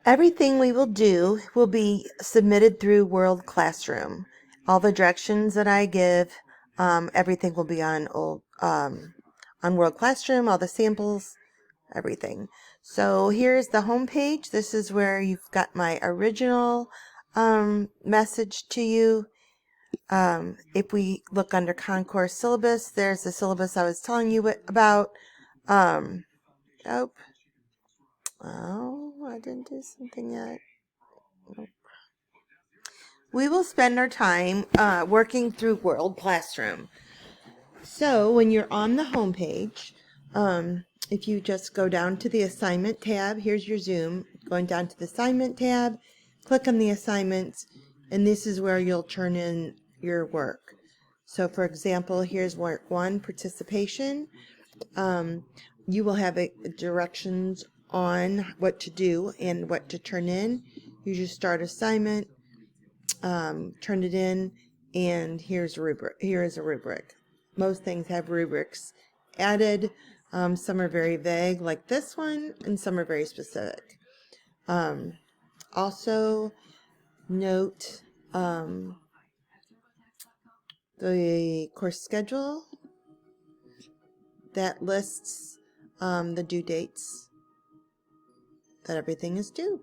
Everything we will do will be submitted through World Classroom. All the directions that I give, everything will be on World Classroom, all the samples, everything. So here's the home page. This is where you've got my original message to you. If we look under Concourse Syllabus, there's the syllabus I was telling you about. Um, oh, I didn't do something yet. We will spend our time working through World Classroom. So when you're on the home page, if you just go down to the assignment tab, here's your Zoom, going down to the assignment tab, click on the assignments, and this is where you'll turn in your work. So for example, here's work 1, participation. You will have directions on what to do and what to turn in. You just start assignment, turn it in, and here's a rubric. Here is a rubric. Most things have rubrics added. Some are very vague, like this one, and some are very specific. Also, note the course schedule that lists the due dates that everything is due.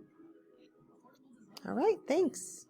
All right, thanks.